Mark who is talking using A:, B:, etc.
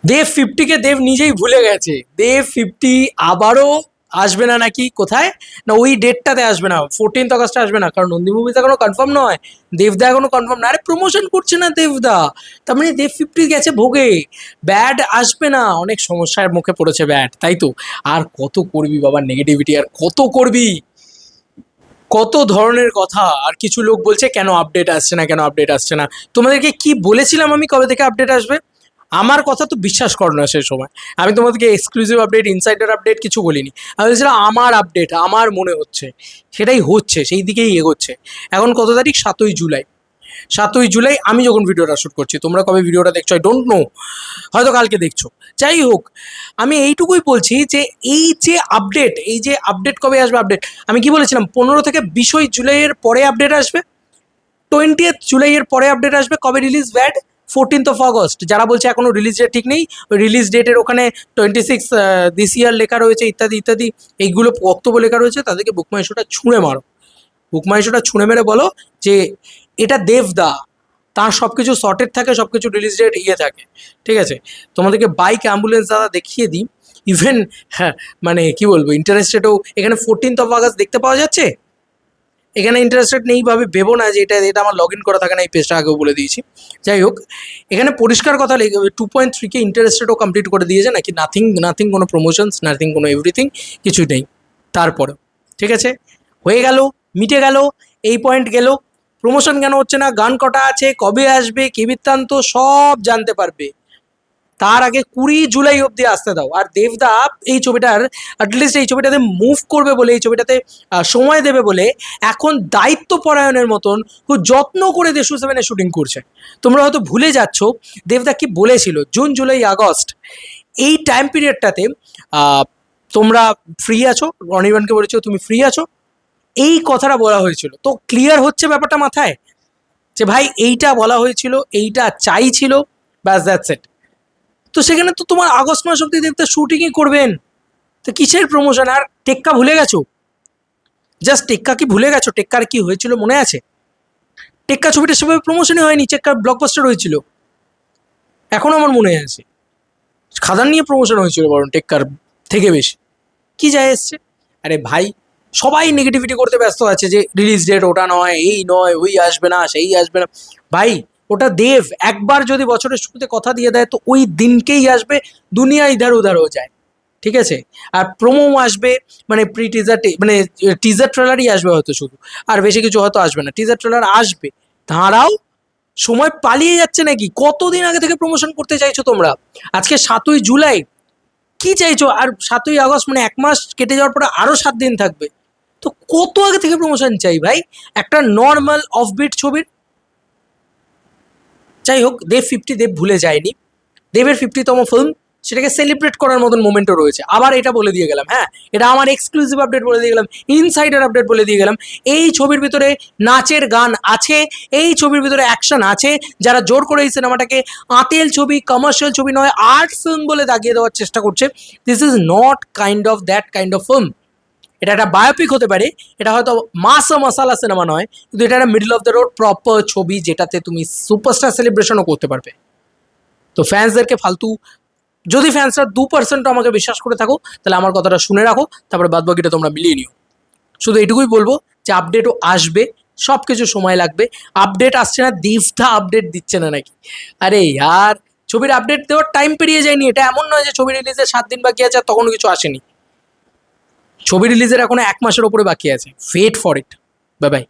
A: দেব 50-কে দেব নিজেই ভুলে গেছে। দেব 50 আবারও আসবে না নাকি কোথায়, না ওই ডেটটাতে আসবে না, 14th অগস্টে আসবে না, কারণ নন্দী মুভিতে এখনো কনফার্ম নয়, দেবদা এখনো কনফার্ম না। আরে প্রমোশন করছে না দেবদা, তার মানে দেব 50 গেছে ভোগে। ব্যাড আসবে না, অনেক সমস্যার মুখে পড়েছে ব্যাড, তাই তো। আর কত করবি বাবা নেগেটিভিটি, আর কত করবি, কত ধরনের কথা। আর কিছু লোক বলছে কেন আপডেট আসছে না, কেন আপডেট আসছে না। তোমাদেরকে কি বলেছিলাম আমি কবে থেকে আপডেট আসবে? আমার কথা তো বিশ্বাস করো না সেই সময়। আমি তোমাদেরকে এক্সক্লুসিভ আপডেট, ইনসাইডার আপডেট কিছু বলিনি। আমি বলছিলাম আমার আপডেট, আমার মনে হচ্ছে সেটাই হচ্ছে, সেই দিকেই এগোচ্ছে। এখন কত তারিখ? 7ই জুলাই। 7ই জুলাই আমি যখন ভিডিওটা শ্যুট করছি, তোমরা কবে ভিডিওটা দেখছো আই ডোন্ট নো, হয়তো কালকে দেখছো। যাই হোক, আমি এইটুকুই বলছি যে এই যে আপডেট, এই যে আপডেট কবে আসবে আপডেট, আমি কি বলেছিলাম 15 থেকে 20 জুলাইয়ের পরে আপডেট আসবে, 20 জুলাইয়ের পরে আপডেট আসবে। কবে রিলিজ ব্যাড? 14th August. যারা বলছে এখনো রিলিজ ডেট ঠিক নেই, ওই রিলিজ ডেটের ওখানে 26 দিস ইয়ার লেখা রয়েছে, ইত্যাদি ইত্যাদি এইগুলো বক্তব্য লেখা রয়েছে, তাদেরকে বুকমাই শোটা ছুঁড়ে মারো। বুকমাই শোটা ছুঁড়ে মেরে বলো যে এটা দেবদা, তার সব কিছু সর্টেড থাকে, সব কিছু রিলিজ ডেট থাকে, ঠিক আছে। তোমাদেরকে বাইক অ্যাম্বুলেন্স দাদা দেখিয়ে দিই, ইভেন হ্যাঁ মানে কি বলবো, ইন্টারেস্টেডও এখানে 14th অগস্ট দেখতে পাওয়া যাচ্ছে। এখানে ইন্টারেস্টেড নেই ভাবে ভেবো না যে এটা এটা আমার লগ ইন করা থাকে না, এই পেজটা আগেও বলে দিয়েছি। যাই হোক, এখানে পরিষ্কার কথা লেগে 2.3K ইন্টারেস্টেডও কমপ্লিট করে দিয়েছে, নাকি নাথিং নাথিং, কোনো প্রমোশনস নাথিং, কোনো এভরিথিং, কিছুই নেই। তারপরে ঠিক আছে, হয়ে গেল, মিটে গেল, এই পয়েন্ট গেল। প্রমোশন কেন হচ্ছে না, গান কটা আছে, কবে আসবে, কি বৃত্তান্ত সব জানতে পারবে। তার আগে 20 জুলাই অব্দি আসতে দাও। আর দেবদা এই ছবিটার অ্যাটলিস্ট এই ছবিটাতে মুভ করবে বলে, এই ছবিটাতে সময় দেবে বলে এখন দায়িত্ব পরায়ণের মতন খুব যত্ন করে দেশু 7-এ শুটিং করছে। তোমরা হয়তো ভুলে যাচ্ছ দেবদা কি বলেছিল, জুন জুলাই আগস্ট এই টাইম পিরিয়ডটাতে তোমরা ফ্রি আছো, অনির্বাণকে বলেছো তুমি ফ্রি আছো, এই কথাটা বলা হয়েছিল। তো ক্লিয়ার হচ্ছে ব্যাপারটা মাথায়, যে ভাই এইটা বলা হয়েছিল, এইটা চাইছিল, ব্যাস দ্যাটস ইট। তো সেখানে তো তোমার আগস্ট মাস অব্দি দেখতে শুটিংই করবেন, তো কিসের প্রমোশন? আর টেক্কা ভুলে গেছো? জাস্ট টেক্কা কি ভুলে গেছো? টেক্কার কি হয়েছিল মনে আছে? টেক্কা ছবিটা সেভাবে প্রমোশনই হয়নি, টেক্কার ব্লকবাস্টার হয়েছিল, এখনো আমার মনে আছে। খাদান নিয়ে প্রমোশন হয়েছিল বরং টেক্কার থেকে বেশি। কি যায় এসছে? আরে ভাই, সবাই নেগেটিভিটি করতে ব্যস্ত আছে যে রিলিজ ডেট ওটা নয়, এই নয়, ওই আসবে না, সেই আসবে না। ভাই ওটা দেব একবার যদি বছরের শুরুতে কথা দিয়ে দেয় তো ওই দিনকেই আসবে, দুনিয়া ইধার উধার হয়ে যায়, ঠিক আছে। আর প্রোমো আসবে, মানে প্রি টিজার, মানে টিজার ট্রেলারই আসবে হয়তো শুধু, আর বেশি কিছু হয়তো আসবে না। টিজার ট্রেলার আসবে, দাঁড়াও, সময় পালিয়ে যাচ্ছে নাকি? কতদিন আগে থেকে প্রমোশন করতে চাইছো তোমরা? আজকে 7ই জুলাই, কি চাইছো? আর 7ই আগস্ট মানে 1 মাস কেটে যাওয়ার পরে আরো 7 দিন থাকবে, তো কত আগে থেকে প্রমোশন চাই ভাই একটা নর্মাল অফবিট ছবির? যাই হোক, দেব 50 দেব ভুলে যায়নি, দেবের 50তম ফিল্ম, সেটাকে সেলিব্রেট করার মতন মোমেন্টও রয়েছে। আবার এটা বলে দিয়ে গেলাম, হ্যাঁ এটা আমার এক্সক্লুসিভ আপডেট বলে দিয়ে গেলাম, ইনসাইডার আপডেট বলে দিয়ে গেলাম, এই ছবির ভিতরে নাচের গান আছে, এই ছবির ভিতরে অ্যাকশন আছে। যারা জোর করে এই সিনেমাটাকে আঁতেল ছবি, কমার্শিয়াল ছবি নয়, আর্ট ফিল্ম বলে দাগিয়ে দেওয়ার চেষ্টা করছে, this is not kind of that kind of film. এটা একটা বায়োপিক হতে পারে, এটা হয়তো মাসা মশালা সিনেমা নয়, কিন্তু এটা একটা middle of the road proper ছবি, যেটাতে তুমি সুপারস্টার সেলিব্রেশনও করতে পারবে। তো ফ্যান্সদেরকে ফালতু, যদি ফ্যান্সরা 2% আমাকে বিশ্বাস করে থাকো তাহলে আমার কথাটা শুনে রাখো, তারপরে বাদ বাকিটা তোমরা মিলিয়ে নিও। শুধু এটুকুই বলবো যে আপডেটও আসবে, সব কিছু সময় লাগবে। আপডেট আসছে না, দেবদা আপডেট দিচ্ছে না নাকি? আরে ইয়ার, ছবির আপডেট দেওয়ার টাইম পেরিয়ে যায়নি। এটা এমন নয় যে ছবি রিলিজের 7 দিন বাকি আছে আর তখনও কিছু আসেনি। ছবি রিলিজের এখনো 1 মাসের ওপরে বাকি আছে। Wait for it. Bye by.